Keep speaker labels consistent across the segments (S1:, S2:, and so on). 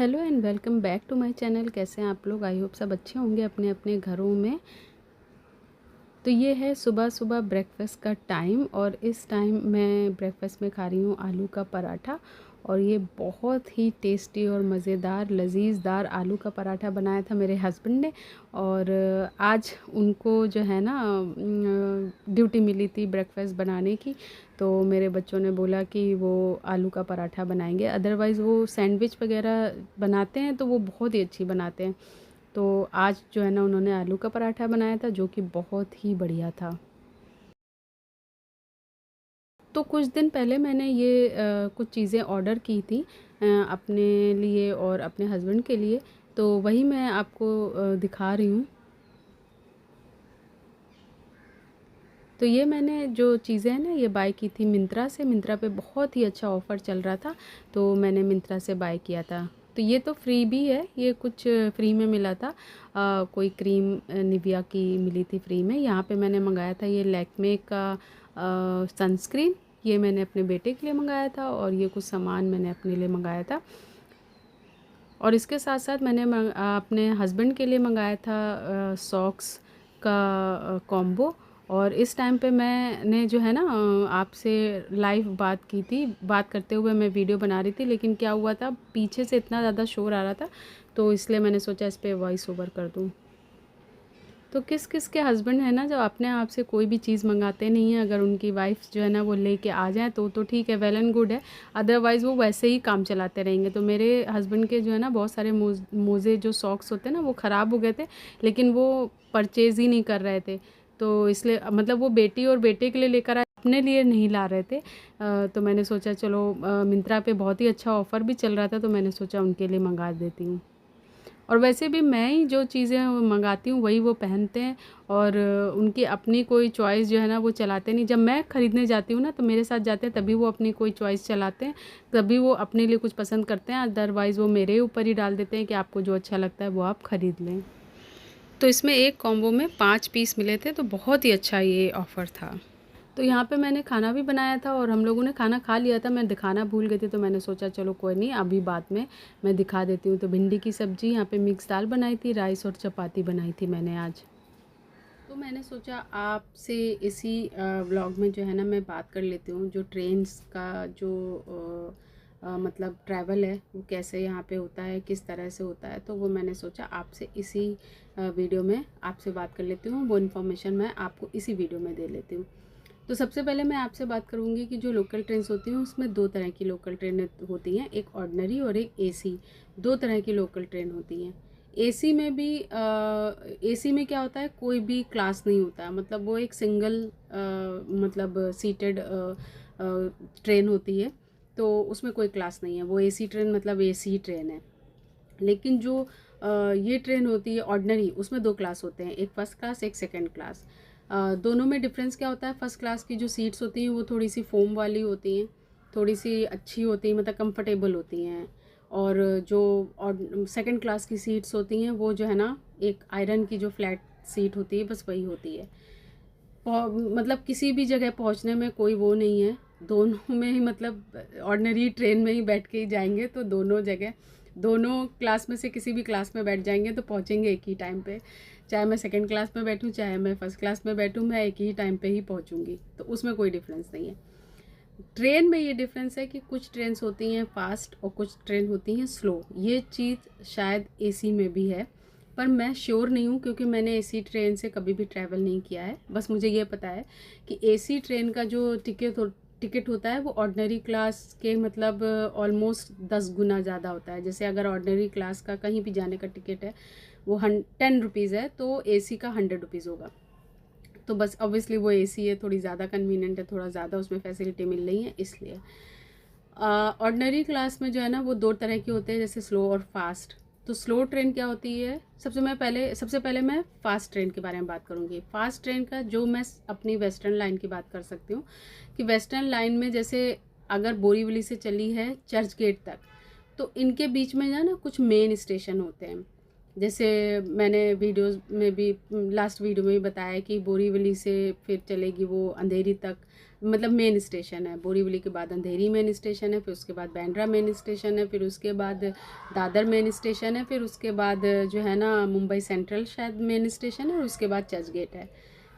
S1: Hello and welcome back to my channel. कैसे हैं आप लोग? आई होप सब अच्छे होंगे अपने अपने घरों में। तो ये है सुबह सुबह ब्रेकफास्ट का टाइम और इस टाइम मैं ब्रेकफास्ट में खा रही हूँ आलू का पराठा। और ये बहुत ही टेस्टी और मज़ेदार लजीजदार आलू का पराठा बनाया था मेरे हस्बैंड ने। और आज उनको जो है ना ड्यूटी मिली थी ब्रेकफास्ट बनाने की। तो मेरे बच्चों ने बोला कि वो आलू का पराठा बनाएंगे। अदरवाइज़ वो सैंडविच वगैरह बनाते हैं तो वो बहुत ही अच्छी बनाते हैं। तो आज जो है ना उन्होंने आलू का पराठा बनाया था जो कि बहुत ही बढ़िया था। तो कुछ दिन पहले मैंने ये कुछ चीज़ें ऑर्डर की थी अपने लिए और अपने हस्बैंड के लिए। तो वही मैं आपको दिखा रही हूँ। तो ये मैंने जो चीज़ें हैं ना ये बाय की थी मिंत्रा से। मिंत्रा पे बहुत ही अच्छा ऑफ़र चल रहा था तो मैंने मिंत्रा से बाय किया था। तो ये तो फ्री भी है, ये कुछ फ्री में मिला था। कोई क्रीम निविया की मिली थी फ्री में। यहाँ पे मैंने मंगाया था ये लैक्मे का सनस्क्रीन। ये मैंने अपने बेटे के लिए मंगाया था और ये कुछ सामान मैंने अपने लिए मंगाया था। और इसके साथ साथ मैंने अपने हस्बैंड के लिए मंगाया था सॉक्स का कॉम्बो। और इस टाइम पे मैंने जो है ना आपसे लाइव बात की थी। बात करते हुए मैं वीडियो बना रही थी, लेकिन क्या हुआ था पीछे से इतना ज़्यादा शोर आ रहा था तो इसलिए मैंने सोचा इस पर वॉइस ओवर कर दूँ। तो किस किस के हस्बैंड है ना जो अपने आप से कोई भी चीज़ मंगाते नहीं हैं, अगर उनकी वाइफ जो है ना वो लेके आ जाए तो ठीक है, वेल एंड गुड है। अदरवाइज़ वो वैसे ही काम चलाते रहेंगे। तो मेरे हस्बैंड के जो है ना बहुत सारे मोज़े जो सॉक्स होते हैं ना वो ख़राब हो गए थे, लेकिन वो परचेज़ ही नहीं कर रहे थे। तो इसलिए मतलब वो बेटी और बेटे के लिए लेकर आए, अपने लिए नहीं ला रहे थे। तो मैंने सोचा चलो मिंत्रा पे बहुत ही अच्छा ऑफ़र भी चल रहा था तो मैंने सोचा उनके लिए मंगा देती हूँ। और वैसे भी मैं ही जो चीज़ें मंगाती हूँ वही वो पहनते हैं। और उनकी अपनी कोई चॉइस जो है ना वो चलाते नहीं। जब मैं ख़रीदने जाती हूँ ना तो मेरे साथ जाते हैं तभी वो अपनी कोई चॉइस चलाते हैं, तभी वो अपने लिए कुछ पसंद करते हैं। अदरवाइज़ वो मेरे ऊपर ही डाल देते हैं कि आपको जो अच्छा लगता है वो आप ख़रीद लें। तो इसमें एक कॉम्बो में 5 पीस मिले थे तो बहुत ही अच्छा ये ऑफ़र था। तो यहाँ पे मैंने खाना भी बनाया था और हम लोगों ने खाना खा लिया था। मैं दिखाना भूल गई थी तो मैंने सोचा चलो कोई नहीं, अभी बाद में मैं दिखा देती हूँ। तो भिंडी की सब्ज़ी, यहाँ पे मिक्स दाल बनाई थी, राइस और चपाती बनाई थी मैंने आज। तो मैंने सोचा आपसे इसी व्लॉग में जो है ना मैं बात कर लेती हूँ जो ट्रेन्स का जो मतलब ट्रैवल है वो कैसे यहाँ पे होता है, किस तरह से होता है। तो वो मैंने सोचा आपसे इसी वीडियो में आपसे बात कर लेती हूँ। वो इन्फॉर्मेशन मैं आपको इसी वीडियो में दे लेती हूँ। तो सबसे पहले मैं आपसे बात करूँगी कि जो लोकल ट्रेन्स होती हैं उसमें दो तरह की लोकल ट्रेन होती हैं, एक ऑर्डिनरी और एक एसी। दो तरह की लोकल ट्रेन होती हैं। एसी में भी एसी में क्या होता है, कोई भी क्लास नहीं होता है। मतलब वो एक सिंगल मतलब सीटेड ट्रेन होती है तो उसमें कोई क्लास नहीं है। वो एसी ट्रेन मतलब एसी ट्रेन है। लेकिन जो ये ट्रेन होती है ऑर्डिनरी, उसमें दो क्लास होते हैं, एक फ़र्स्ट क्लास एक सेकंड क्लास। दोनों में डिफरेंस क्या होता है, फ़र्स्ट क्लास की जो सीट्स होती हैं वो थोड़ी सी फोम वाली होती हैं, थोड़ी सी अच्छी होती हैं, मतलब कंफर्टेबल होती हैं। और जो और सेकंड क्लास की सीट्स होती हैं वो जो है ना एक आयरन की जो फ्लैट सीट होती है बस वही होती है। मतलब किसी भी जगह पहुंचने में कोई वो नहीं है, दोनों में ही मतलब ऑर्डिनरी ट्रेन में ही बैठ के ही जाएंगे तो दोनों जगह दोनों क्लास में से किसी भी क्लास में बैठ जाएंगे तो पहुंचेंगे एक ही टाइम पे। चाहे मैं सेकंड क्लास में बैठूं चाहे मैं फर्स्ट क्लास में बैठूं, मैं एक ही टाइम पे ही पहुंचूंगी। तो उसमें कोई डिफरेंस नहीं है। ट्रेन में ये डिफरेंस है कि कुछ ट्रेन्स होती हैं फास्ट और कुछ ट्रेन होती हैं स्लो। ये चीज़ शायद एसी में भी है पर मैं श्योर नहीं हूँ क्योंकि मैंने एसी ट्रेन से कभी भी ट्रैवल नहीं किया है। बस मुझे ये पता है कि एसी ट्रेन का जो टिकट होता है वो ऑर्डिनरी क्लास के मतलब ऑलमोस्ट 10 गुना ज़्यादा होता है। जैसे अगर ऑर्डिनरी क्लास का कहीं भी जाने का टिकट है वो 10 रुपीज़ है तो एसी का 100 रुपीज़ होगा। तो बस ऑब्वियसली वो एसी है, थोड़ी ज़्यादा कन्वीनियंट है, थोड़ा ज़्यादा उसमें फैसिलिटी मिल रही है इसलिए। ऑर्डिनरी क्लास में जो है ना वो दो तरह के होते हैं, जैसे स्लो और फास्ट। तो स्लो ट्रेन क्या होती है, सबसे पहले मैं फ़ास्ट ट्रेन के बारे में बात करूँगी। फ़ास्ट ट्रेन का जो मैं अपनी वेस्टर्न लाइन की बात कर सकती हूँ कि वेस्टर्न लाइन में जैसे अगर बोरीवली से चली है चर्च गेट तक तो इनके बीच में जो है ना कुछ मेन स्टेशन होते हैं। जैसे मैंने वीडियोस में भी लास्ट वीडियो में भी बताया कि बोरीवली से फिर चलेगी वो अंधेरी तक, मतलब मेन स्टेशन है। बोरीवली के बाद अंधेरी मेन स्टेशन है, फिर उसके बाद बांद्रा मेन स्टेशन है, फिर उसके बाद दादर मेन स्टेशन है, फिर उसके बाद जो है ना मुंबई सेंट्रल शायद मेन स्टेशन है, और उसके बाद चर्च गेट है।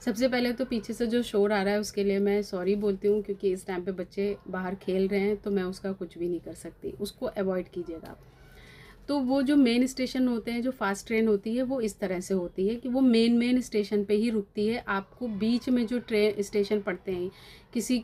S1: सबसे पहले तो पीछे से जो शोर आ रहा है उसके लिए मैं सॉरी बोलती हूँ, क्योंकि इस टाइम पे बच्चे बाहर खेल रहे हैं तो मैं उसका कुछ भी नहीं कर सकती, उसको अवॉइड कीजिएगा आप। तो वो जो मेन स्टेशन होते हैं, जो फास्ट ट्रेन होती है वो इस तरह से होती है कि वो मेन स्टेशन पे ही रुकती है। आपको बीच में जो ट्रेन स्टेशन पड़ते हैं, किसी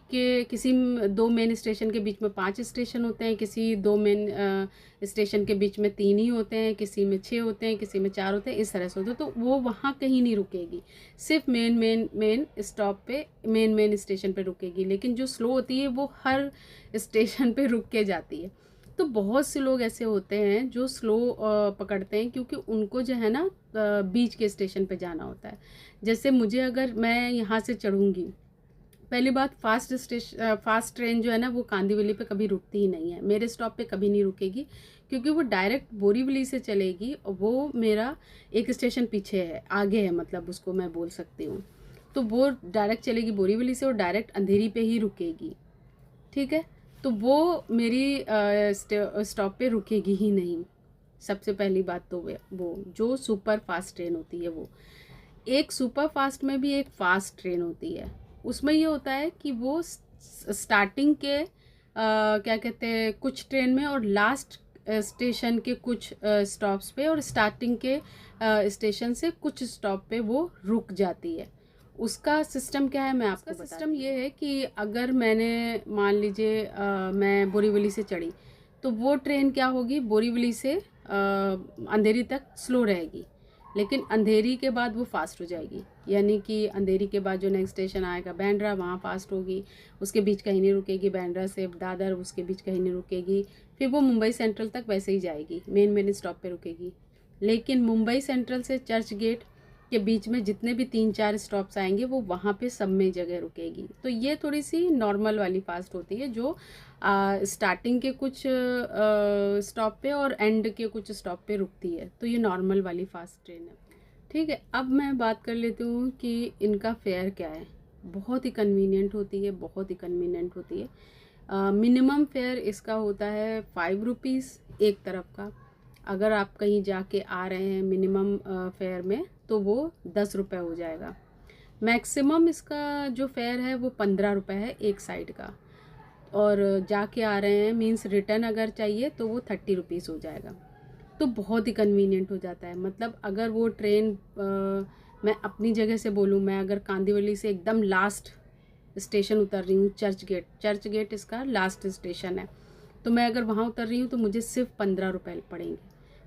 S1: दो मेन स्टेशन के बीच में 5 स्टेशन होते हैं, किसी दो मेन स्टेशन के बीच में 3 ही होते हैं, किसी में 6 होते हैं, किसी में 4 होते हैं, इस तरह से होते हैं। तो वो वहाँ कहीं नहीं रुकेगी, सिर्फ मेन स्टॉप पे मेन स्टेशन पे रुकेगी। लेकिन जो स्लो होती है वो हर स्टेशन पे रुक के जाती है। तो बहुत से लोग ऐसे होते हैं जो स्लो पकड़ते हैं, क्योंकि उनको जो है ना बीच के स्टेशन पे जाना होता है। जैसे मुझे, अगर मैं यहाँ से चढ़ूँगी, पहली बात फास्ट ट्रेन जो है ना वो कांदिवली पे कभी रुकती ही नहीं है, मेरे स्टॉप पे कभी नहीं रुकेगी, क्योंकि वो डायरेक्ट बोरीवली से चलेगी, और वो मेरा एक स्टेशन पीछे है, आगे है, मतलब उसको मैं बोल सकती हूँ। तो वो डायरेक्ट चलेगी बोरीवली से और डायरेक्ट अंधेरी पे ही रुकेगी, ठीक है। तो वो मेरी स्टॉप पे रुकेगी ही नहीं। सबसे पहली बात तो वो जो सुपर फास्ट ट्रेन होती है, वो एक सुपर फास्ट में भी एक फास्ट ट्रेन होती है। उसमें ये होता है कि वो स्टार्टिंग के क्या कहते हैं कुछ ट्रेन में, और लास्ट स्टेशन के कुछ स्टॉप्स पे, और स्टार्टिंग के स्टेशन से कुछ स्टॉप पे वो रुक जाती है। उसका सिस्टम क्या है मैं आपको बताती हूँ। सिस्टम ये है कि अगर मैंने मान लीजिए मैं बोरीवली से चढ़ी, तो वो ट्रेन क्या होगी, बोरीवली से अंधेरी तक स्लो रहेगी, लेकिन अंधेरी के बाद वो फास्ट हो जाएगी। यानी कि अंधेरी के बाद जो नेक्स्ट स्टेशन आएगा बांद्रा, वहाँ फास्ट होगी, उसके बीच कहीं नहीं रुकेगी। बांद्रा से दादर उसके बीच कहीं नहीं रुकेगी। फिर वो मुंबई सेंट्रल तक वैसे ही जाएगी, मेन स्टॉप पे रुकेगी। लेकिन मुंबई सेंट्रल से चर्च गेट के बीच में जितने भी 3-4 स्टॉप्स आएंगे वो वहाँ पे सब में जगह रुकेगी। तो ये थोड़ी सी नॉर्मल वाली फास्ट होती है, जो स्टार्टिंग के कुछ स्टॉप पे और एंड के कुछ स्टॉप पे रुकती है। तो ये नॉर्मल वाली फास्ट ट्रेन है, ठीक है। अब मैं बात कर लेती हूँ कि इनका फेयर क्या है। बहुत ही कन्वीनियंट होती है, बहुत ही कन्वीनियंट होती है। मिनिमम फेयर इसका होता है 5 रुपीज़ एक तरफ का। अगर आप कहीं जाके आ रहे हैं मिनिमम फेयर में, तो वो 10 रुपये हो जाएगा। मैक्सिमम इसका जो फेयर है वो 15 रुपये है एक साइड का, और जाके आ रहे हैं मीन्स रिटर्न अगर चाहिए तो वो 30 रुपीज़ हो जाएगा। तो बहुत ही कन्वीनियंट हो जाता है। मतलब अगर वो ट्रेन मैं अपनी जगह से बोलूँ, मैं अगर कांदिवली से एकदम लास्ट स्टेशन उतर रही हूँ, चर्च गेट इसका लास्ट स्टेशन है, तो मैं अगर वहाँ उतर रही हूँ तो मुझे सिर्फ 15 रुपये पड़ेंगे,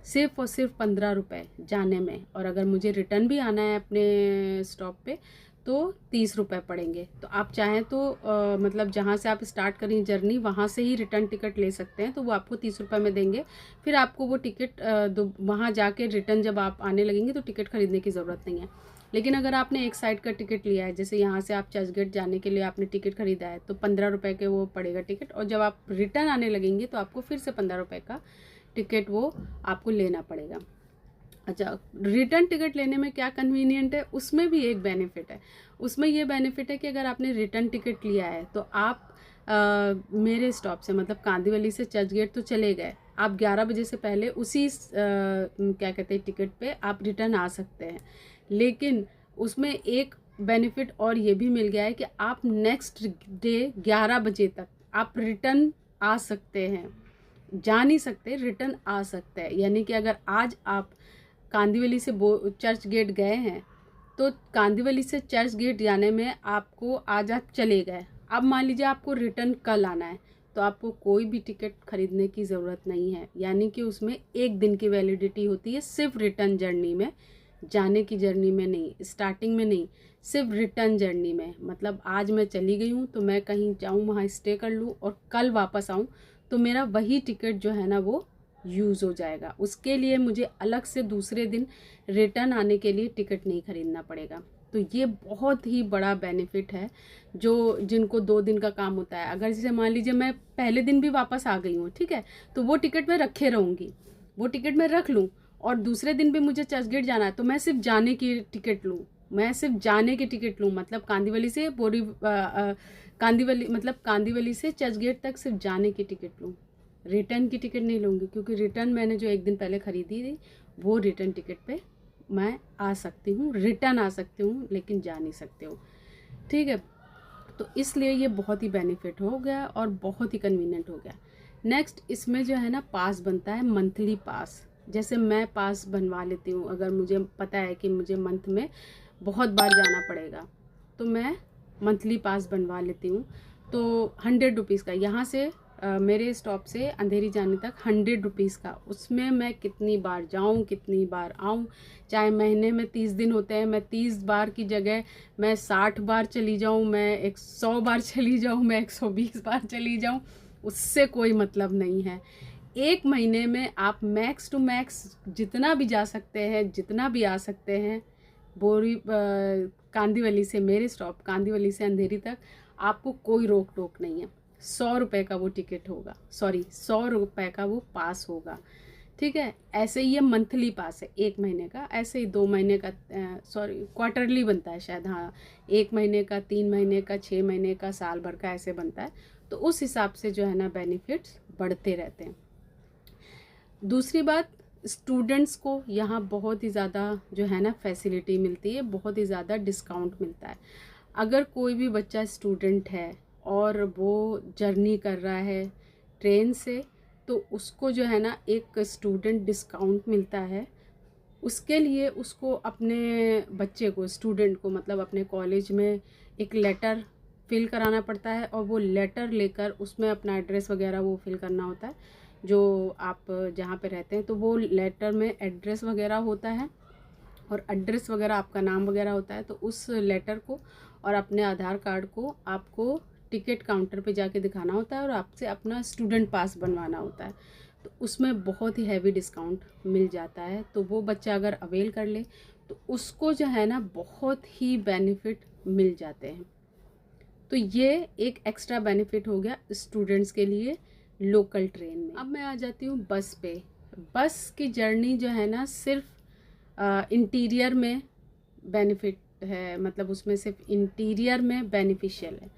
S1: सिर्फ और सिर्फ 15 रुपये जाने में। और अगर मुझे रिटर्न भी आना है अपने स्टॉप पे तो 30 रुपये पड़ेंगे। तो आप चाहें तो मतलब जहाँ से आप स्टार्ट करें जर्नी, वहाँ से ही रिटर्न टिकट ले सकते हैं, तो वो आपको 30 रुपये में देंगे। फिर आपको वो टिकट वहाँ जाके रिटर्न जब आप आने लगेंगे तो टिकट खरीदने की ज़रूरत नहीं है। लेकिन अगर आपने एक साइड का टिकट लिया है, जैसे यहाँ से आप चर्च गेट जाने के लिए आपने टिकट खरीदा है, तो 15 रुपये के वो पड़ेगा टिकट, और जब आप रिटर्न आने लगेंगे तो आपको फिर से 15 रुपये का टिकट वो आपको लेना पड़ेगा। अच्छा, रिटर्न टिकट लेने में क्या कन्वीनियंट है, उसमें भी एक बेनिफिट है। उसमें ये बेनिफिट है कि अगर आपने रिटर्न टिकट लिया है तो आप मेरे स्टॉप से, मतलब कांदिवली से चर्च गेट तो चले गए, आप 11 बजे से पहले उसी क्या कहते हैं टिकट पे आप रिटर्न आ सकते हैं। लेकिन उसमें एक बेनिफिट और ये भी मिल गया है कि आप नेक्स्ट डे 11 बजे तक आप रिटर्न आ सकते हैं, जा नहीं सकते, रिटर्न आ सकते हैं। यानी कि अगर आज आप कांदिवली से चर्च गेट गए हैं, तो कांदिवली से चर्च गेट जाने में आपको, आज आप चले गए, अब मान लीजिए आपको रिटर्न कल आना है, तो आपको कोई भी टिकट खरीदने की ज़रूरत नहीं है। यानी कि उसमें 1 दिन की वैलिडिटी होती है, सिर्फ रिटर्न जर्नी में, जाने की जर्नी में नहीं, स्टार्टिंग में नहीं, सिर्फ रिटर्न जर्नी में। मतलब आज मैं चली गई हूँ तो मैं कहीं जाऊँ वहाँ स्टे कर लूँ और कल वापस आऊँ, तो मेरा वही टिकट जो है ना वो यूज़ हो जाएगा। उसके लिए मुझे अलग से दूसरे दिन रिटर्न आने के लिए टिकट नहीं खरीदना पड़ेगा। तो ये बहुत ही बड़ा बेनिफिट है, जो जिनको 2 दिन का काम होता है। अगर जैसे मान लीजिए मैं पहले दिन भी वापस आ गई हूँ, ठीक है, तो वो टिकट मैं रखे रहूँगी, वो टिकट मैं रख लूँ, और दूसरे दिन भी मुझे चर्चगेट जाना है तो मैं सिर्फ जाने की टिकट लूँ, मैं सिर्फ जाने की टिकट लूँ, मतलब कांदीवली से कांदीवली, मतलब कांदीवली से चर्चगेट तक सिर्फ जाने की टिकट लूँ, रिटर्न की टिकट नहीं लूँगी, क्योंकि रिटर्न मैंने जो एक दिन पहले ख़रीदी थी वो रिटर्न टिकट पे मैं आ सकती हूँ, रिटर्न आ सकती हूँ, लेकिन जा नहीं सकती हूँ। ठीक है, तो इसलिए ये बहुत ही बेनिफिट हो गया और बहुत ही कन्वीनियंट हो गया। नेक्स्ट इसमें जो है ना पास बनता है, मंथली पास। जैसे मैं पास बनवा लेती हूँ, अगर मुझे पता है कि मुझे मंथ में बहुत बार जाना पड़ेगा तो मैं मंथली पास बनवा लेती हूँ। तो 100 रुपीज़ का, यहाँ से मेरे स्टॉप से अंधेरी जाने तक 100 रुपीज़ का, उसमें मैं कितनी बार जाऊँ कितनी बार आऊँ, चाहे महीने में 30 दिन होते हैं, मैं 30 बार की जगह मैं 60 बार चली जाऊँ, मैं 100 बार चली जाऊँ, मैं 120 बार चली जाऊँ, उससे कोई मतलब नहीं है। एक महीने में आप मैक्स टू मैक्स जितना भी जा सकते हैं, जितना भी आ सकते हैं, कांदीवली से मेरे स्टॉप कांदीवली से अंधेरी तक आपको कोई रोक टोक नहीं है। 100 रुपये का वो टिकट होगा, सॉरी 100 रुपये का वो पास होगा। ठीक है, ऐसे ही ये मंथली पास है 1 महीने का, ऐसे ही 2 महीने का, सॉरी क्वार्टरली बनता है शायद, हाँ 1 महीने का, 3 महीने का, 6 महीने का, साल भर का ऐसे बनता है। तो उस हिसाब से जो है ना बेनिफिट्स बढ़ते रहते हैं। दूसरी बात, स्टूडेंट्स को यहाँ बहुत ही ज़्यादा जो है ना फैसिलिटी मिलती है, बहुत ही ज़्यादा डिस्काउंट मिलता है। अगर कोई भी बच्चा स्टूडेंट है और वो जर्नी कर रहा है ट्रेन से, तो उसको जो है ना एक स्टूडेंट डिस्काउंट मिलता है। उसके लिए उसको अपने बच्चे को, स्टूडेंट को, मतलब अपने कॉलेज में एक लेटर फिल कराना पड़ता है, और वो लेटर लेकर उसमें अपना एड्रेस वगैरह वो फिल करना होता है, जो आप जहाँ पे रहते हैं। तो वो लेटर में एड्रेस वगैरह होता है, और एड्रेस वगैरह आपका नाम वगैरह होता है। तो उस लेटर को और अपने आधार कार्ड को आपको टिकट काउंटर पे जाके दिखाना होता है, और आपसे अपना स्टूडेंट पास बनवाना होता है। तो उसमें बहुत ही हैवी डिस्काउंट मिल जाता है। तो वो बच्चा अगर अवेल कर ले तो उसको जो है ना बहुत ही बेनिफिट मिल जाते हैं। तो ये एक एक्स्ट्रा बेनिफिट हो गया स्टूडेंट्स के लिए लोकल ट्रेन में। अब मैं आ जाती हूँ बस पे। बस की जर्नी जो है ना सिर्फ इंटीरियर में बेनिफिट है, मतलब उसमें सिर्फ इंटीरियर में बेनिफिशियल है।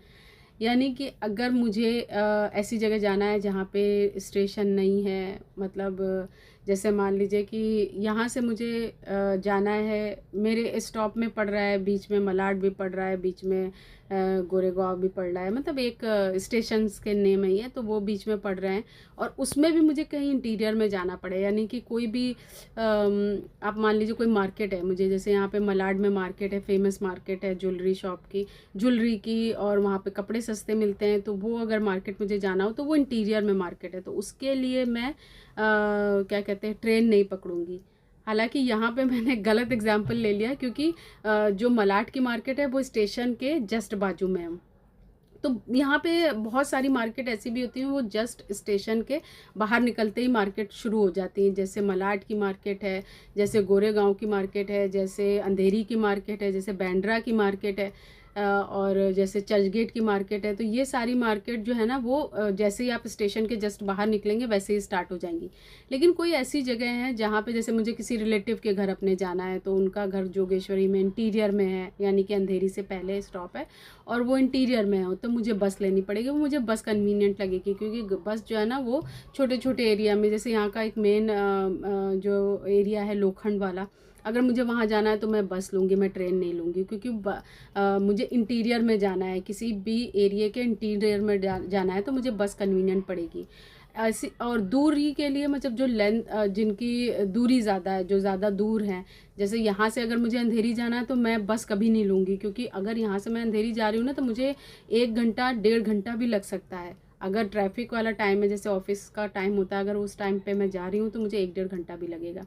S1: यानी कि अगर मुझे ऐसी जगह जाना है जहाँ पे स्टेशन नहीं है, मतलब जैसे मान लीजिए कि यहाँ से मुझे जाना है, मेरे स्टॉप में पड़ रहा है, बीच में मलाड भी पड़ रहा है, बीच में गोरेगांव भी पड़ रहा है, मतलब एक स्टेशंस के नेम ही है, तो वो बीच में पड़ रहे हैं, और उसमें भी मुझे कहीं इंटीरियर में जाना पड़े, यानी कि कोई भी आप मान लीजिए कोई मार्केट है मुझे, जैसे यहाँ पे मलाड में मार्केट है, फेमस मार्केट है ज्वेलरी शॉप की, ज्वेलरी की, और वहाँ पे कपड़े सस्ते मिलते हैं, तो वो अगर मार्केट मुझे जाना हो तो वो इंटीरियर में मार्केट है, तो उसके लिए मैं क्या कहते हैं ट्रेन नहीं पकड़ूंगी। हालांकि यहाँ पे मैंने गलत एग्जाम्पल ले लिया, क्योंकि जो मलाड की मार्केट है वो स्टेशन के जस्ट बाजू में है। तो यहाँ पे बहुत सारी मार्केट ऐसी भी होती हैं वो जस्ट स्टेशन के बाहर निकलते ही मार्केट शुरू हो जाती हैं, जैसे मलाड की मार्केट है, जैसे गोरेगांव की मार्केट है, जैसे अंधेरी की मार्केट है, जैसे बैंड्रा की मार्केट है, और जैसे चर्चगेट की मार्केट है। तो ये सारी मार्केट जो है ना वो जैसे ही आप स्टेशन के जस्ट बाहर निकलेंगे वैसे ही स्टार्ट हो जाएंगी। लेकिन कोई ऐसी जगह है जहाँ पे जैसे मुझे किसी रिलेटिव के घर अपने जाना है, तो उनका घर जोगेश्वरी में इंटीरियर में है, यानी कि अंधेरी से पहले स्टॉप है, और वो इंटीरियर में हो, तो मुझे बस लेनी पड़ेगी। वो मुझे बस कन्वीनियंट लगेगी, क्योंकि बस जो है ना वो छोटे छोटे एरिया में, जैसे यहाँ का एक मेन जो एरिया है लोखंड वाला, अगर मुझे वहाँ जाना है तो मैं बस लूँगी, मैं ट्रेन नहीं लूँगी, क्योंकि मुझे इंटीरियर में जाना है, किसी भी एरिया के इंटीरियर में जाना है, तो मुझे बस कन्वीनियंट पड़ेगी ऐसी। और दूरी के लिए मतलब जो लेंथ, जिनकी दूरी ज़्यादा है, जो ज़्यादा दूर हैं, जैसे यहाँ से अगर मुझे अंधेरी जाना है तो मैं बस कभी नहीं लूँगी, क्योंकि अगर यहाँ से मैं अंधेरी जा रही हूँ ना तो मुझे 1 घंटा 1.5 घंटा भी लग सकता है। अगर ट्रैफिक वाला टाइम है, जैसे ऑफिस का टाइम होता है, अगर उस टाइम पे मैं जा रही हूँ तो मुझे 1-1.5 घंटा भी लगेगा।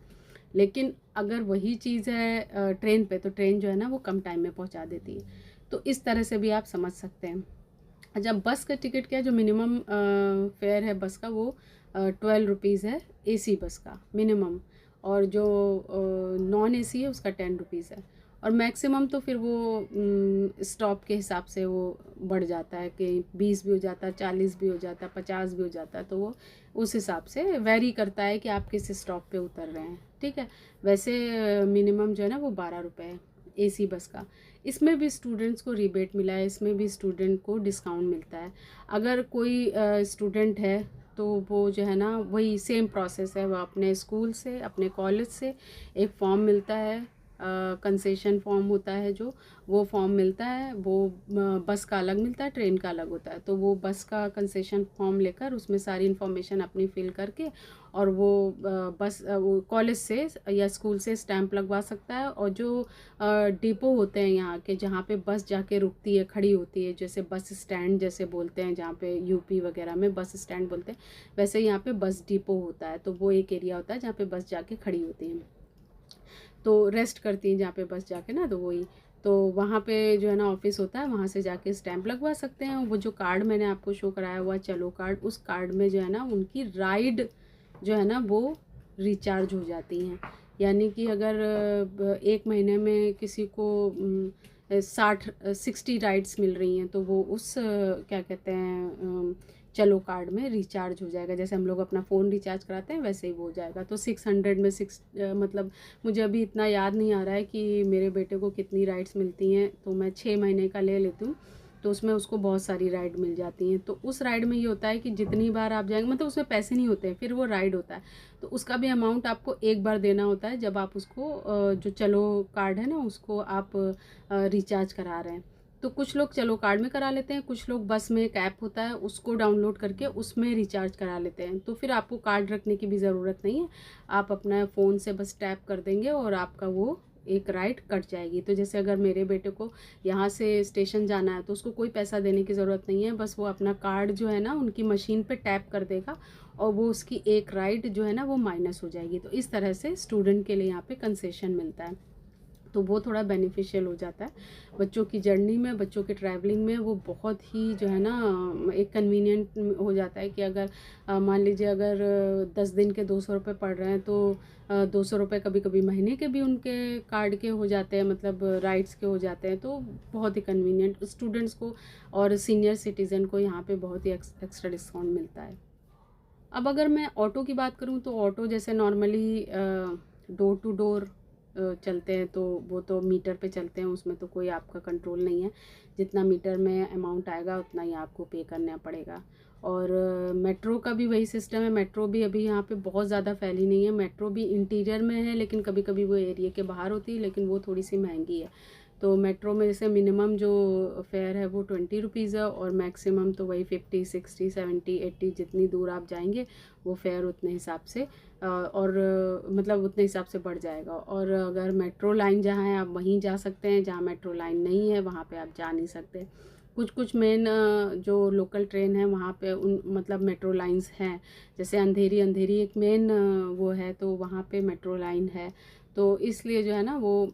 S1: लेकिन अगर वही चीज़ है ट्रेन पे, तो ट्रेन जो है ना वो कम टाइम में पहुँचा देती है। तो इस तरह से भी आप समझ सकते हैं। अच्छा, बस का टिकट क्या है, जो मिनिमम फेयर है बस का वो 12 रुपीज़ है, एसी बस का मिनिमम, और जो नॉन एसी है उसका 10 रुपीज़ है। और मैक्सिमम तो फिर वो स्टॉप के हिसाब से वो बढ़ जाता है कि 20 भी हो जाता है, 40 भी हो जाता है, 50 भी हो जाता है, तो वो उस हिसाब से वेरी करता है कि आप किस स्टॉप पे उतर रहे हैं। ठीक है। वैसे मिनिमम जो है ना वो 12 रुपये है एसी बस का। इसमें भी स्टूडेंट्स को रिबेट मिला है, इसमें भी स्टूडेंट को डिस्काउंट मिलता है। अगर कोई स्टूडेंट है तो वो जो है ना वही सेम प्रोसेस है, वो अपने स्कूल से अपने कॉलेज से एक फॉर्म मिलता है, कंसेशन फॉर्म होता है जो, वो फॉर्म मिलता है, वो बस का अलग मिलता है, ट्रेन का अलग होता है। तो वो बस का कंसेशन फॉर्म लेकर उसमें सारी इन्फॉर्मेशन अपनी फिल करके और वो बस वो कॉलेज से या स्कूल से स्टैंप लगवा सकता है। और जो डिपो होते हैं यहाँ के जहाँ पे बस जाके रुकती है, खड़ी होती है, जैसे बस स्टैंड जैसे बोलते हैं, जहाँ पे यूपी वगैरह में बस स्टैंड बोलते हैं, वैसे यहाँ पे बस डिपो होता है। तो वो एक एरिया होता है जहाँ पे बस जाके खड़ी होती है, तो रेस्ट करती हैं जहाँ पे बस जाके ना, तो वही, तो वहाँ पे जो है ना ऑफिस होता है, वहाँ से जाके स्टैंप लगवा सकते हैं। वो जो कार्ड मैंने आपको शो कराया हुआ चलो कार्ड, उस कार्ड में जो है ना उनकी राइड जो है ना वो रिचार्ज हो जाती हैं। यानी कि अगर 1 महीने में किसी को 60 राइड्स मिल रही हैं, तो वो उस क्या कहते हैं चलो कार्ड में रिचार्ज हो जाएगा। जैसे हम लोग अपना फ़ोन रिचार्ज कराते हैं वैसे ही वो हो जाएगा। तो 600 में मतलब मुझे अभी इतना याद नहीं आ रहा है कि मेरे बेटे को कितनी राइड्स मिलती हैं, तो मैं 6 महीने का ले लेती हूँ, तो उसमें उसको बहुत सारी राइड मिल जाती हैं। तो उस राइड में ये होता है कि जितनी बार आप जाएंगे, मतलब उसमें पैसे नहीं होते हैं, फिर वो राइड होता है, तो उसका भी अमाउंट आपको एक बार देना होता है जब आप उसको जो चलो कार्ड है ना उसको आप रिचार्ज करा रहे हैं। तो कुछ लोग चलो कार्ड में करा लेते हैं, कुछ लोग बस में एक ऐप होता है उसको डाउनलोड करके उसमें रिचार्ज करा लेते हैं। तो फिर आपको कार्ड रखने की भी ज़रूरत नहीं है, आप अपना फ़ोन से बस टैप कर देंगे और आपका वो एक राइड कट जाएगी। तो जैसे अगर मेरे बेटे को यहाँ से स्टेशन जाना है तो उसको कोई पैसा देने की ज़रूरत नहीं है, बस वो अपना कार्ड जो है ना उनकी मशीन पे टैप कर देगा और वो उसकी एक राइड जो है ना वो माइनस हो जाएगी। तो इस तरह से स्टूडेंट के लिए यहाँ पे कंसेशन मिलता है, तो वो थोड़ा बेनिफिशियल हो जाता है बच्चों की जर्नी में, बच्चों के ट्रैवलिंग में। वो बहुत ही जो है ना एक कन्वीनियंट हो जाता है कि अगर मान लीजिए अगर 10 दिन के 200 रुपये पड़ रहे हैं, तो 200 रुपये कभी कभी महीने के भी उनके कार्ड के हो जाते हैं, मतलब राइड्स के हो जाते हैं। तो बहुत ही कन्वीनियंट स्टूडेंट्स को और सीनियर सिटीज़न को यहाँ पे बहुत ही एक्स्ट्रा डिस्काउंट मिलता है। अब अगर मैं ऑटो की बात करूँ तो ऑटो जैसे नॉर्मली डोर टू डोर चलते हैं, तो वो तो मीटर पे चलते हैं, उसमें तो कोई आपका कंट्रोल नहीं है, जितना मीटर में अमाउंट आएगा उतना ही आपको पे करना पड़ेगा। और मेट्रो का भी वही सिस्टम है। मेट्रो भी अभी यहाँ पे बहुत ज़्यादा फैली नहीं है, मेट्रो भी इंटीरियर में है, लेकिन कभी कभी वो एरिया के बाहर होती है, लेकिन वो थोड़ी सी महंगी है। तो मेट्रो में जैसे मिनिमम जो फेयर है वो 20 रुपीज़ है, और मैक्सिमम तो वही 50, 60, 70, 80 जितनी दूर आप जाएंगे वो फेयर उतने हिसाब से और मतलब उतने हिसाब से बढ़ जाएगा। और अगर मेट्रो लाइन जहाँ है आप वहीं जा सकते हैं, जहाँ मेट्रो लाइन नहीं है वहाँ पे आप जा नहीं सकते। कुछ कुछ मेन जो लोकल ट्रेन है वहाँ पे उन मतलब मेट्रो लाइंस हैं, जैसे अंधेरी अंधेरी एक मेन वो है, तो वहाँ पे मेट्रो लाइन है। तो इसलिए जो है ना वो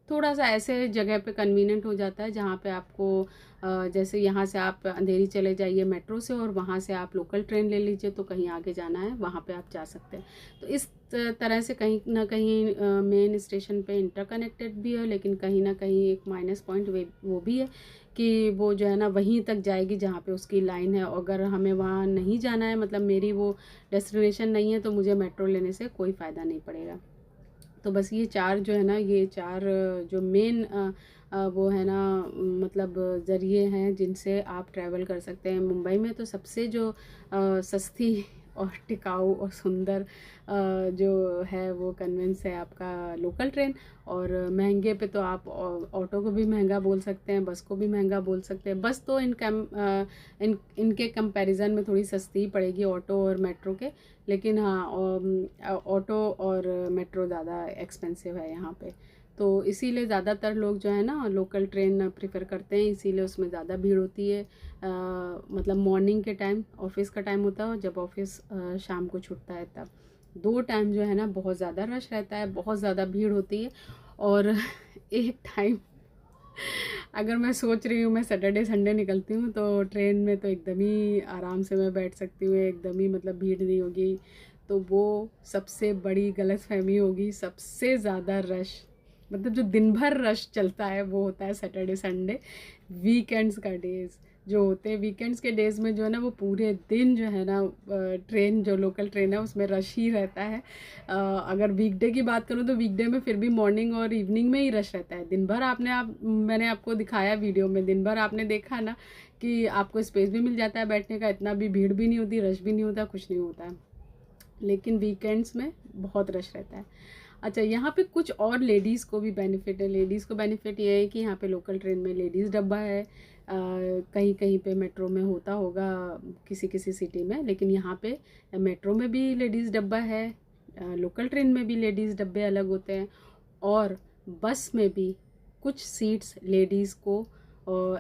S1: थोड़ा सा ऐसे जगह पे कन्वीनियंट हो जाता है जहाँ पे आपको जैसे यहाँ से आप अंधेरी चले जाइए मेट्रो से, और वहाँ से आप लोकल ट्रेन ले लीजिए, तो कहीं आगे जाना है वहाँ पे आप जा सकते हैं। तो इस तरह से कहीं ना कहीं मेन स्टेशन पे इंटरकनेक्टेड भी है, लेकिन कहीं ना कहीं एक माइनस पॉइंट वो भी है कि वो जो है ना वहीं तक जाएगी जहाँ पे उसकी लाइन है। अगर हमें वहाँ नहीं जाना है, मतलब मेरी वो डेस्टिनेशन नहीं है, तो मुझे मेट्रो लेने से कोई फ़ायदा नहीं पड़ेगा। तो बस ये चार जो है ना, ये चार जो मेन वो है ना मतलब ज़रिए हैं जिनसे आप ट्रैवल कर सकते हैं। मुंबई में तो सबसे जो सस्ती और टिकाऊ और सुंदर जो है वो कन्वेंस है आपका लोकल ट्रेन। और महंगे पे तो आप ऑटो को भी महंगा बोल सकते हैं, बस को भी महंगा बोल सकते हैं। बस तो इनके कंपैरिजन में थोड़ी सस्ती ही पड़ेगी ऑटो और मेट्रो के, लेकिन हाँ ऑटो और मेट्रो ज़्यादा एक्सपेंसिव है यहाँ पे। तो इसीलिए ज़्यादातर लोग जो है ना लोकल ट्रेन प्रेफर करते हैं, इसीलिए उसमें ज़्यादा भीड़ होती है। मतलब मॉर्निंग के टाइम ऑफिस का टाइम होता है, और जब ऑफिस शाम को छूटता है तब, दो टाइम जो है ना बहुत ज़्यादा रश रहता है, बहुत ज़्यादा भीड़ होती है। और एक टाइम अगर मैं सोच रही हूँ मैं सैटरडे संडे निकलती हूँ तो ट्रेन में तो एकदम ही आराम से मैं बैठ सकती हूँ, एकदम ही मतलब भीड़ नहीं होगी। तो वो सबसे बड़ी गलतफहमी होगी, सबसे ज़्यादा रश मतलब जो दिन भर रश चलता है वो होता है सैटरडे संडे। वीकेंड्स का डेज़ जो होते हैं, वीकेंड्स के डेज़ में जो है ना वो पूरे दिन जो है ना ट्रेन, जो लोकल ट्रेन है उसमें रश ही रहता है। अगर वीकडे की बात करूँ तो वीकडे में फिर भी मॉर्निंग और इवनिंग में ही रश रहता है। दिन भर मैंने आपको दिखाया वीडियो में, दिन भर आपने देखा ना कि आपको स्पेस भी मिल जाता है बैठने का, इतना भी भीड़ भी नहीं होती, रश भी नहीं होता, कुछ नहीं होता है। लेकिन वीकेंड्स में बहुत रश रहता है। अच्छा, यहाँ पे कुछ और लेडीज़ को भी बेनिफिट है। लेडीज़ को बेनिफिट ये है कि यहाँ पे लोकल ट्रेन में लेडीज़ डब्बा है। कहीं कहीं पे मेट्रो में होता होगा, किसी किसी सिटी में, लेकिन यहाँ पे मेट्रो में भी लेडीज़ डब्बा है, लोकल ट्रेन में भी लेडीज़ डब्बे अलग होते हैं, और बस में भी कुछ सीट्स लेडीज़ को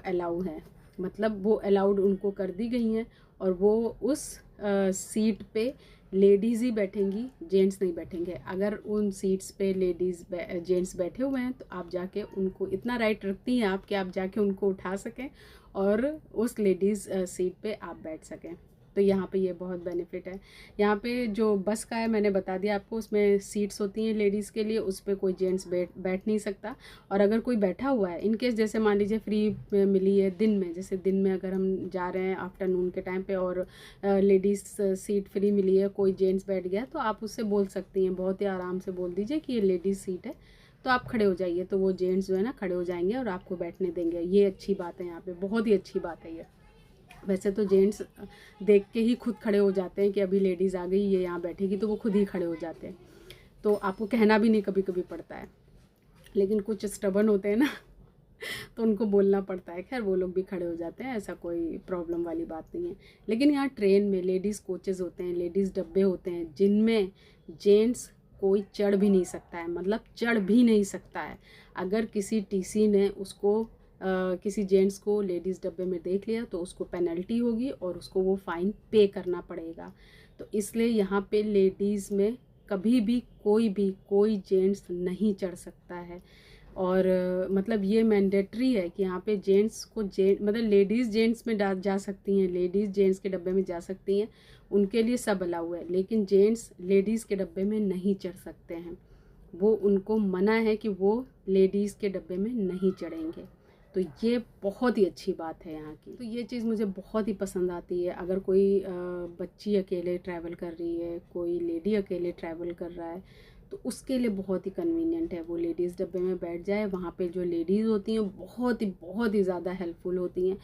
S1: अलाउ है। मतलब वो अलाउड उनको कर दी गई हैं, और वो उस सीट पे लेडीज़ ही बैठेंगी, जेंट्स नहीं बैठेंगे। अगर उन सीट्स पे जेंट्स बैठे हुए हैं तो आप जाके उनको, इतना राइट रखती हैं आप कि आप जाके उनको उठा सकें और उस लेडीज़ सीट पे आप बैठ सकें। तो यहाँ पे ये बहुत बेनिफिट है। यहाँ पे जो बस का है मैंने बता दिया आपको, उसमें सीट्स होती हैं लेडीज़ के लिए, उस पर कोई जेंट्स बैठ नहीं सकता। और अगर कोई बैठा हुआ है, इन केस जैसे मान लीजिए फ्री मिली है दिन में, जैसे दिन में अगर हम जा रहे हैं आफ्टरनून के टाइम पे और लेडीज़ सीट फ्री मिली है, कोई जेंट्स बैठ गया, तो आप उससे बोल सकती हैं, बहुत ही आराम से बोल दीजिए कि ये लेडीज़ सीट है, तो आप खड़े हो जाइए, तो वो जेंट्स जो है ना खड़े हो जाएंगे और आपको बैठने देंगे। ये अच्छी बात है यहाँ पे, बहुत ही अच्छी बात है ये। वैसे तो जेंट्स देख के ही खुद खड़े हो जाते हैं कि अभी लेडीज़ आ गई, ये यहाँ बैठेगी, तो वो खुद ही खड़े हो जाते हैं, तो आपको कहना भी नहीं कभी कभी पड़ता है। लेकिन कुछ स्टबर्न होते हैं ना तो उनको बोलना पड़ता है। खैर वो लोग भी खड़े हो जाते हैं, ऐसा कोई प्रॉब्लम वाली बात नहीं है। लेकिन यहाँ ट्रेन में लेडीज़ कोचेज़ होते हैं, लेडीज़ डब्बे होते हैं, जिनमें जेंट्स कोई चढ़ भी नहीं सकता है, मतलब चढ़ भी नहीं सकता है। अगर किसी टीसी ने उसको किसी जेंट्स को लेडीज़ डब्बे में देख लिया तो उसको पेनल्टी होगी और उसको वो फ़ाइन पे करना पड़ेगा। तो इसलिए यहाँ पे लेडीज़ में कभी भी कोई जेंट्स नहीं चढ़ सकता है। और मतलब ये मैंडेटरी है कि यहाँ पे जेंट्स को मतलब लेडीज़ जेंट्स में जा सकती हैं, लेडीज़ जेंट्स के डब्बे में जा सकती हैं, उनके लिए सब अलाउ है। लेकिन जेंट्स लेडीज़ के डब्बे में नहीं चढ़ सकते हैं, वो उनको मना है कि वो लेडीज़ के डब्बे में नहीं चढ़ेंगे। तो ये बहुत ही अच्छी बात है यहाँ की। तो ये चीज़ मुझे बहुत ही पसंद आती है। अगर कोई बच्ची अकेले ट्रैवल कर रही है, कोई लेडी अकेले ट्रैवल कर रहा है, तो उसके लिए बहुत ही कन्वीनियंट है वो लेडीज़ डब्बे में बैठ जाए। वहाँ पे जो लेडीज़ होती हैं बहुत ही ज़्यादा हेल्पफुल होती हैं।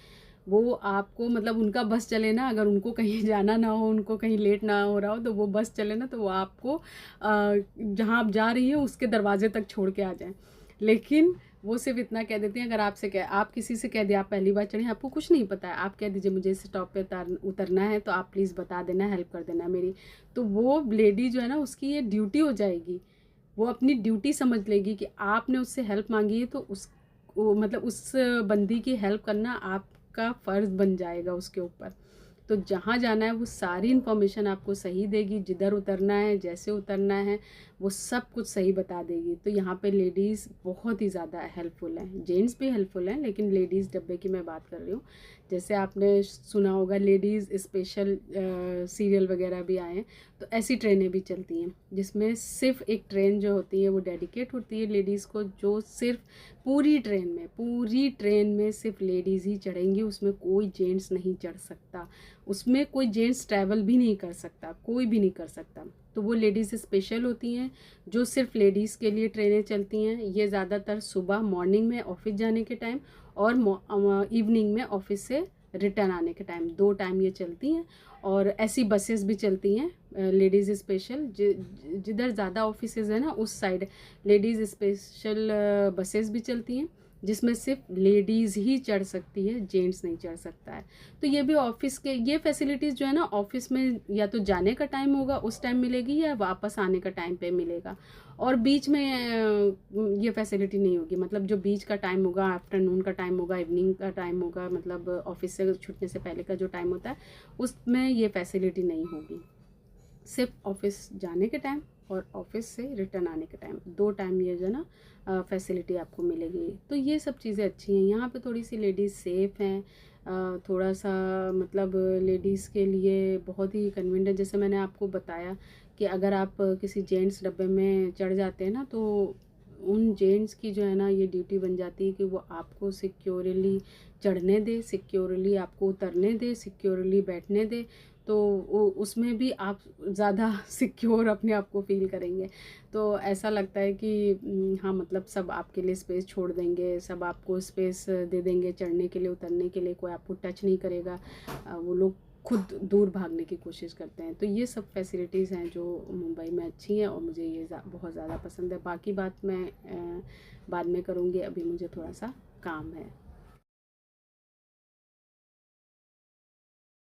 S1: वो आपको, मतलब उनका बस चले ना, अगर उनको कहीं जाना ना हो, उनको कहीं लेट ना हो रहा हो, तो वो बस चले ना, तो वो आपको जहाँ आप जा रही हैं उसके दरवाजे तक छोड़ के आ जाएं। लेकिन वो सिर्फ इतना कह देती हैं, अगर आप किसी से कह दिए, आप पहली बार चढ़े, आपको कुछ नहीं पता है, आप कह दीजिए मुझे इस स्टॉप पे उतरना है, तो आप प्लीज़ बता देना, हेल्प कर देना मेरी। तो वो लेडी जो है ना, उसकी ये ड्यूटी हो जाएगी, वो अपनी ड्यूटी समझ लेगी कि आपने उससे हेल्प मांगी है, तो मतलब उस बंदी की हेल्प करना आपका फ़र्ज़ बन जाएगा उसके ऊपर। तो जहाँ जाना है वो सारी इन्फॉर्मेशन आपको सही देगी, जिधर उतरना है, जैसे उतरना है, वो सब कुछ सही बता देगी। तो यहाँ पे लेडीज़ बहुत ही ज़्यादा हेल्पफुल हैं, जेंट्स भी हेल्पफुल हैं, लेकिन लेडीज़ डब्बे की मैं बात कर रही हूँ। जैसे आपने सुना होगा लेडीज़ स्पेशल सीरियल वगैरह भी आए हैं, तो ऐसी ट्रेनें भी चलती हैं, जिसमें सिर्फ एक ट्रेन जो होती है वो डेडिकेट होती है लेडीज़ को, जो सिर्फ पूरी ट्रेन में सिर्फ लेडीज़ ही चढ़ेंगी, उसमें कोई जेंट्स नहीं चढ़ सकता, उसमें कोई जेंट्स ट्रैवल भी नहीं कर सकता, कोई भी नहीं कर सकता। तो वो लेडीज़ स्पेशल होती हैं, जो सिर्फ लेडीज़ के लिए ट्रेनें चलती हैं। ये ज़्यादातर सुबह मॉर्निंग में ऑफिस जाने के टाइम और इवनिंग में ऑफिस से रिटर्न आने के टाइम, 2 टाइम ये चलती हैं। और ऐसी बसेस भी चलती हैं लेडीज़ स्पेशल, जिधर ज़्यादा ऑफिसेज है ना उस साइड लेडीज़ स्पेशल बसेस भी चलती हैं, जिसमें सिर्फ लेडीज़ ही चढ़ सकती है, जेंट्स नहीं चढ़ सकता है। तो ये भी ऑफिस के, ये फैसिलिटीज़ जो है ना ऑफिस में, या तो जाने का टाइम होगा उस टाइम मिलेगी, या वापस आने का टाइम पे मिलेगा, और बीच में ये फैसिलिटी नहीं होगी। मतलब जो बीच का टाइम होगा, आफ्टरनून का टाइम होगा, इवनिंग का टाइम होगा, मतलब ऑफिस से छूटने से पहले का जो टाइम होता है, उसमें ये फैसिलिटी नहीं होगी। सिर्फ ऑफिस जाने के टाइम और ऑफिस से रिटर्न आने के टाइम, 2 टाइम ये जो है ना फैसिलिटी आपको मिलेगी। तो ये सब चीज़ें अच्छी हैं। यहाँ पे थोड़ी सी लेडीज़ सेफ़ हैं, थोड़ा सा मतलब लेडीज़ के लिए बहुत ही कन्वीनियंट है। जैसे मैंने आपको बताया कि अगर आप किसी जेंट्स डब्बे में चढ़ जाते हैं ना, तो उन जेंट्स की जो है ना ये ड्यूटी बन जाती है कि वो आपको सिक्योरली चढ़ने दे, सिक्योरली आपको उतरने दे, सिक्योरली बैठने दे। तो उसमें भी आप ज़्यादा सिक्योर अपने आप को फील करेंगे। तो ऐसा लगता है कि हाँ, मतलब सब आपके लिए स्पेस छोड़ देंगे, सब आपको स्पेस दे देंगे चढ़ने के लिए, उतरने के लिए, कोई आपको टच नहीं करेगा। वो लोग खुद दूर भागने की कोशिश करते हैं। तो ये सब फैसिलिटीज़ हैं जो मुंबई में अच्छी हैं और मुझे ये बहुत ज़्यादा पसंद है। बाकी बात मैं बाद में करूँगी, अभी मुझे थोड़ा सा काम है।